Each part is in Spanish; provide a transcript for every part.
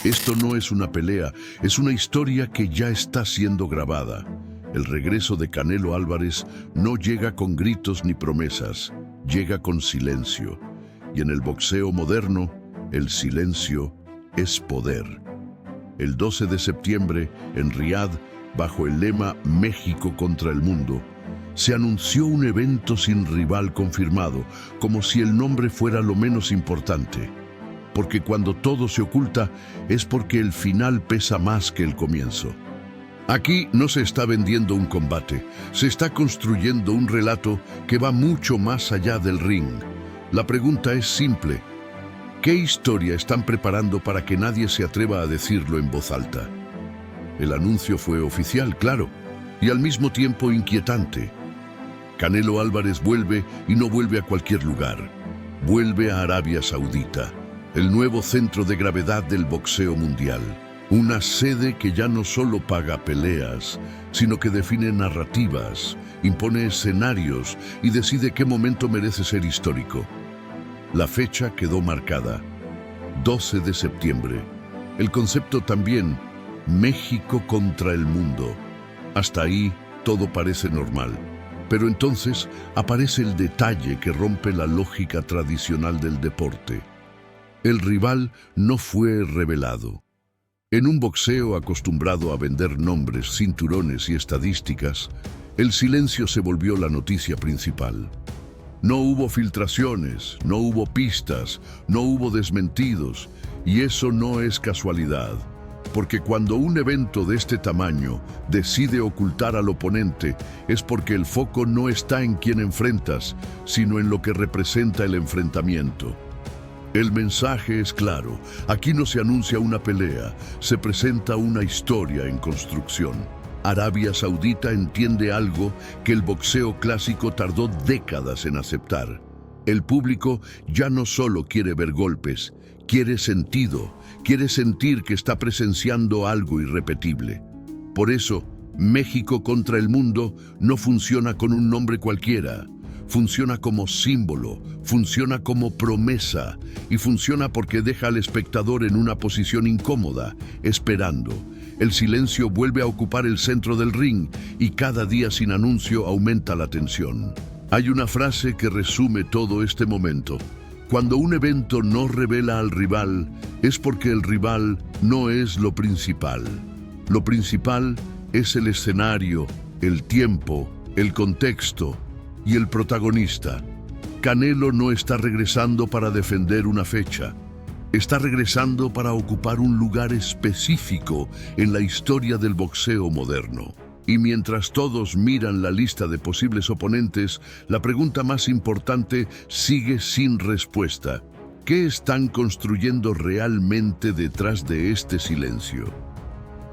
Esto no es una pelea, es una historia que ya está siendo grabada. El regreso de Canelo Álvarez no llega con gritos ni promesas, llega con silencio. Y en el boxeo moderno, el silencio es poder. El 12 de septiembre, en Riad, bajo el lema México contra el mundo, se anunció un evento sin rival confirmado, como si el nombre fuera lo menos importante. Porque cuando todo se oculta es porque el final pesa más que el comienzo. Aquí no se está vendiendo un combate, se está construyendo un relato que va mucho más allá del ring. La pregunta es simple: ¿qué historia están preparando para que nadie se atreva a decirlo en voz alta? El anuncio fue oficial, claro, y al mismo tiempo inquietante. Canelo Álvarez vuelve y no vuelve a cualquier lugar. Vuelve a Arabia Saudita, el nuevo centro de gravedad del boxeo mundial. Una sede que ya no solo paga peleas, sino que define narrativas, impone escenarios y decide qué momento merece ser histórico. La fecha quedó marcada: 12 de septiembre. El concepto también: México contra el mundo. Hasta ahí todo parece normal. Pero entonces aparece el detalle que rompe la lógica tradicional del deporte. El rival no fue revelado. En un boxeo acostumbrado a vender nombres, cinturones y estadísticas, el silencio se volvió la noticia principal. No hubo filtraciones, no hubo pistas, no hubo desmentidos, y eso no es casualidad. Porque cuando un evento de este tamaño decide ocultar al oponente, es porque el foco no está en quién enfrentas, sino en lo que representa el enfrentamiento. El mensaje es claro: aquí no se anuncia una pelea, se presenta una historia en construcción. Arabia Saudita entiende algo que el boxeo clásico tardó décadas en aceptar. El público ya no solo quiere ver golpes, quiere sentido, quiere sentir que está presenciando algo irrepetible. Por eso, México contra el mundo no funciona con un nombre cualquiera. Funciona como símbolo, funciona como promesa y funciona porque deja al espectador en una posición incómoda, esperando. El silencio vuelve a ocupar el centro del ring y cada día sin anuncio aumenta la tensión. Hay una frase que resume todo este momento: cuando un evento no revela al rival, es porque el rival no es lo principal. Lo principal es el escenario, el tiempo, el contexto y el protagonista. Canelo no está regresando para defender una fecha. Está regresando para ocupar un lugar específico en la historia del boxeo moderno. Y mientras todos miran la lista de posibles oponentes, la pregunta más importante sigue sin respuesta: ¿qué están construyendo realmente detrás de este silencio?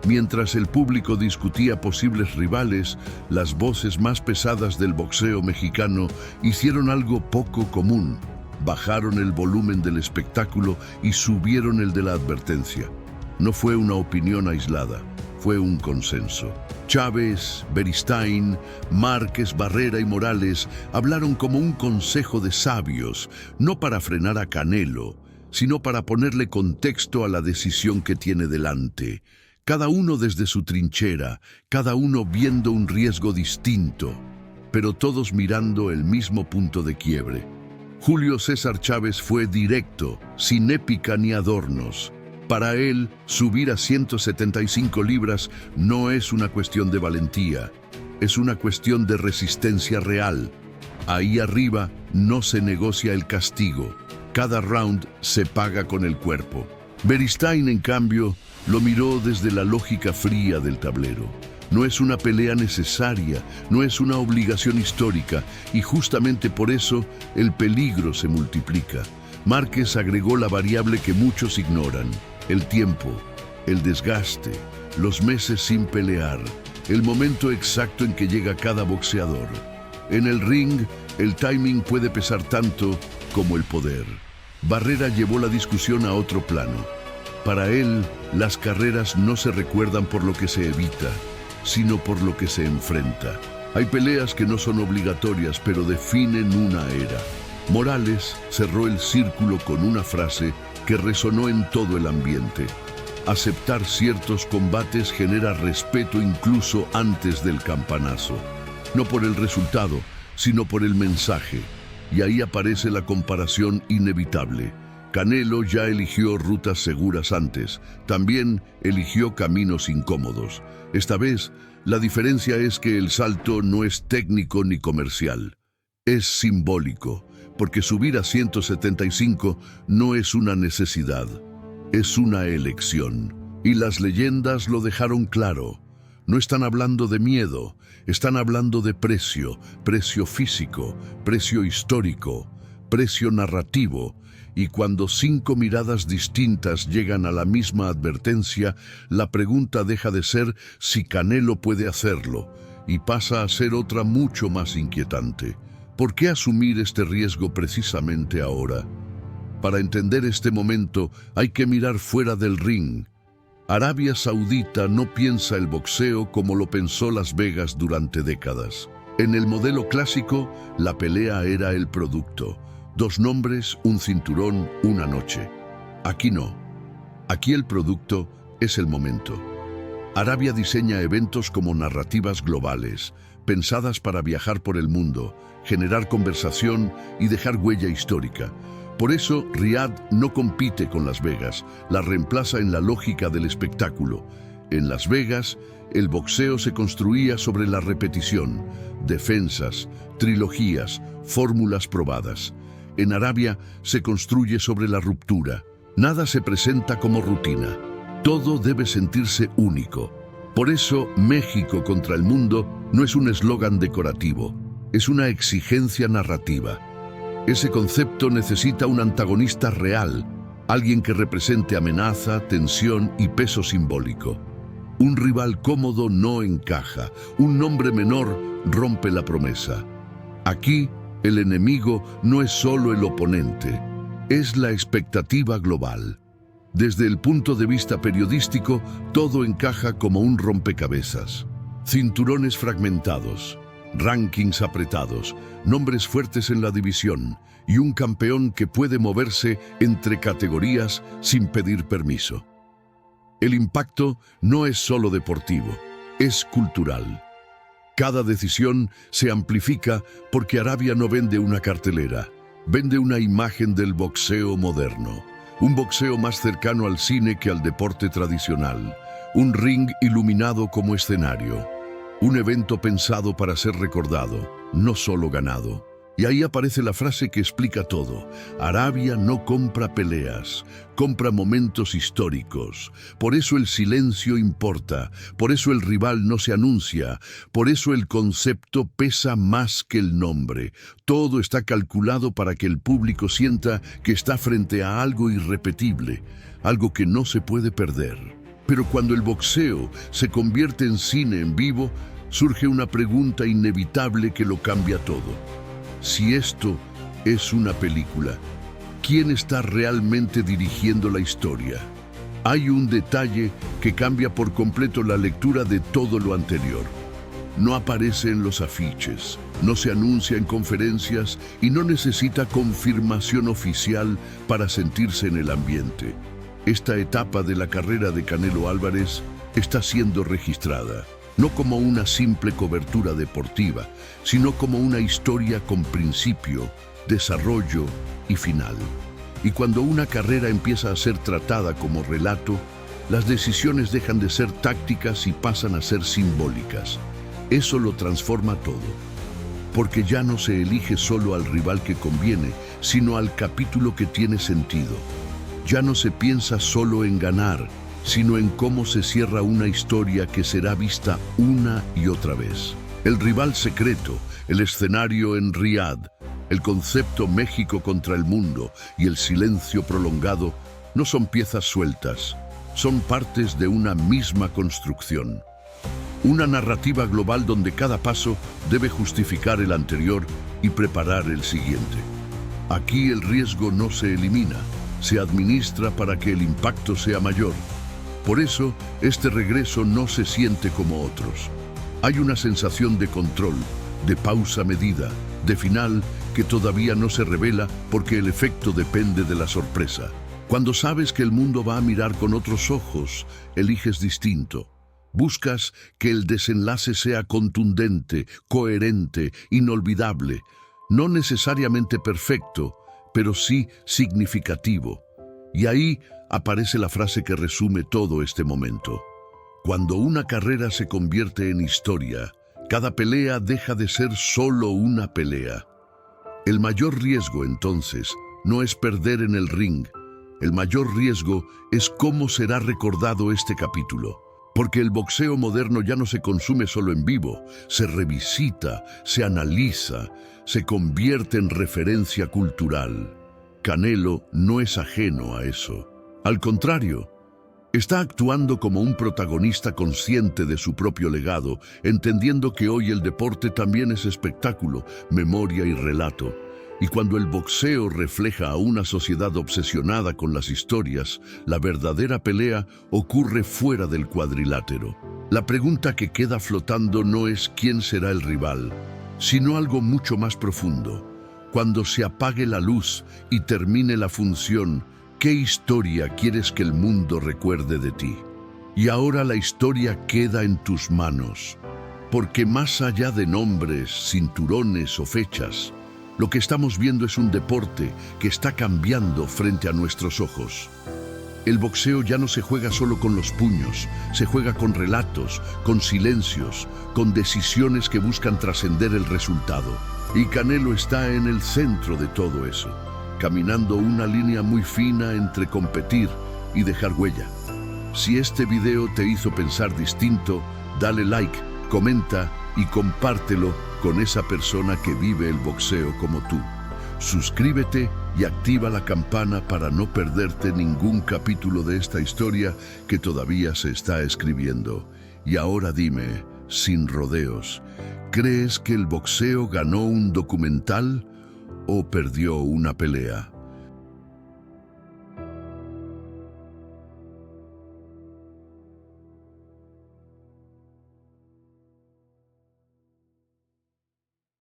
Mientras el público discutía posibles rivales, las voces más pesadas del boxeo mexicano hicieron algo poco común: bajaron el volumen del espectáculo y subieron el de la advertencia. No fue una opinión aislada, fue un consenso. Chávez, Beristain, Márquez, Barrera y Morales hablaron como un consejo de sabios, no para frenar a Canelo, sino para ponerle contexto a la decisión que tiene delante. Cada uno desde su trinchera, cada uno viendo un riesgo distinto, pero todos mirando el mismo punto de quiebre. Julio César Chávez fue directo, sin épica ni adornos. Para él, subir a 175 libras no es una cuestión de valentía, es una cuestión de resistencia real. Ahí arriba no se negocia el castigo, cada round se paga con el cuerpo. Beristain, en cambio, lo miró desde la lógica fría del tablero. No es una pelea necesaria, no es una obligación histórica, y justamente por eso el peligro se multiplica. Márquez agregó la variable que muchos ignoran: el tiempo, el desgaste, los meses sin pelear, el momento exacto en que llega cada boxeador. En el ring, el timing puede pesar tanto como el poder. Barrera llevó la discusión a otro plano. Para él, las carreras no se recuerdan por lo que se evita, sino por lo que se enfrenta. Hay peleas que no son obligatorias, pero definen una era. Morales cerró el círculo con una frase que resonó en todo el ambiente: Aceptar ciertos combates genera respeto incluso antes del campanazo. No por el resultado, sino por el mensaje. Y ahí aparece la comparación inevitable. Canelo ya eligió rutas seguras antes, también eligió caminos incómodos. Esta vez, la diferencia es que el salto no es técnico ni comercial. Es simbólico, porque subir a 175 no es una necesidad, es una elección. Y las leyendas lo dejaron claro. No están hablando de miedo, están hablando de precio, precio físico, precio histórico, precio narrativo. Y cuando 5 miradas distintas llegan a la misma advertencia, la pregunta deja de ser si Canelo puede hacerlo y pasa a ser otra mucho más inquietante. ¿Por qué asumir este riesgo precisamente ahora? Para entender este momento hay que mirar fuera del ring. Arabia Saudita no piensa el boxeo como lo pensó Las Vegas durante décadas. En el modelo clásico, la pelea era el producto. 2 nombres, un cinturón, una noche. Aquí no. Aquí el producto es el momento. Arabia diseña eventos como narrativas globales, pensadas para viajar por el mundo, generar conversación y dejar huella histórica. Por eso, Riad no compite con Las Vegas, la reemplaza en la lógica del espectáculo. En Las Vegas, el boxeo se construía sobre la repetición, defensas, trilogías, fórmulas probadas. En Arabia se construye sobre la ruptura. Nada se presenta como rutina. Todo debe sentirse único. Por eso, México contra el mundo no es un eslogan decorativo, es una exigencia narrativa. Ese concepto necesita un antagonista real, alguien que represente amenaza, tensión y peso simbólico. Un rival cómodo no encaja, un nombre menor rompe la promesa. Aquí, el enemigo no es solo el oponente, es la expectativa global. Desde el punto de vista periodístico, todo encaja como un rompecabezas. Cinturones fragmentados, rankings apretados, nombres fuertes en la división y un campeón que puede moverse entre categorías sin pedir permiso. El impacto no es solo deportivo, es cultural. Cada decisión se amplifica porque Arabia no vende una cartelera, vende una imagen del boxeo moderno. Un boxeo más cercano al cine que al deporte tradicional. Un ring iluminado como escenario. Un evento pensado para ser recordado, no solo ganado. Y ahí aparece la frase que explica todo. Arabia no compra peleas, compra momentos históricos. Por eso el silencio importa, por eso el rival no se anuncia, por eso el concepto pesa más que el nombre. Todo está calculado para que el público sienta que está frente a algo irrepetible, algo que no se puede perder. Pero cuando el boxeo se convierte en cine en vivo, surge una pregunta inevitable que lo cambia todo. Si esto es una película, ¿quién está realmente dirigiendo la historia? Hay un detalle que cambia por completo la lectura de todo lo anterior. No aparece en los afiches, no se anuncia en conferencias y no necesita confirmación oficial para sentirse en el ambiente. Esta etapa de la carrera de Canelo Álvarez está siendo registrada. No como una simple cobertura deportiva, sino como una historia con principio, desarrollo y final. Y cuando una carrera empieza a ser tratada como relato, las decisiones dejan de ser tácticas y pasan a ser simbólicas. Eso lo transforma todo, porque ya no se elige solo al rival que conviene, sino al capítulo que tiene sentido. Ya no se piensa solo en ganar, sino en cómo se cierra una historia que será vista una y otra vez. El rival secreto, el escenario en Riad, el concepto México contra el mundo y el silencio prolongado no son piezas sueltas, son partes de una misma construcción. Una narrativa global donde cada paso debe justificar el anterior y preparar el siguiente. Aquí el riesgo no se elimina, se administra para que el impacto sea mayor. Por eso, este regreso no se siente como otros. Hay una sensación de control, de pausa medida, de final que todavía no se revela porque el efecto depende de la sorpresa. Cuando sabes que el mundo va a mirar con otros ojos, eliges distinto. Buscas que el desenlace sea contundente, coherente, inolvidable, no necesariamente perfecto, pero sí significativo. Y ahí aparece la frase que resume todo este momento. Cuando una carrera se convierte en historia, cada pelea deja de ser solo una pelea. El mayor riesgo, entonces, no es perder en el ring. El mayor riesgo es cómo será recordado este capítulo. Porque el boxeo moderno ya no se consume solo en vivo, se revisita, se analiza, se convierte en referencia cultural. Canelo no es ajeno a eso. Al contrario, está actuando como un protagonista consciente de su propio legado, entendiendo que hoy el deporte también es espectáculo, memoria y relato. Y cuando el boxeo refleja a una sociedad obsesionada con las historias, la verdadera pelea ocurre fuera del cuadrilátero. La pregunta que queda flotando no es quién será el rival, sino algo mucho más profundo. Cuando se apague la luz y termine la función, ¿qué historia quieres que el mundo recuerde de ti? Y ahora la historia queda en tus manos, porque más allá de nombres, cinturones o fechas, lo que estamos viendo es un deporte que está cambiando frente a nuestros ojos. El boxeo ya no se juega solo con los puños, se juega con relatos, con silencios, con decisiones que buscan trascender el resultado. Y Canelo está en el centro de todo eso, caminando una línea muy fina entre competir y dejar huella. Si este video te hizo pensar distinto, dale like, comenta y compártelo con esa persona que vive el boxeo como tú. Suscríbete y activa la campana para no perderte ningún capítulo de esta historia que todavía se está escribiendo. Y ahora dime, sin rodeos, ¿crees que el boxeo ganó un documental o perdió una pelea?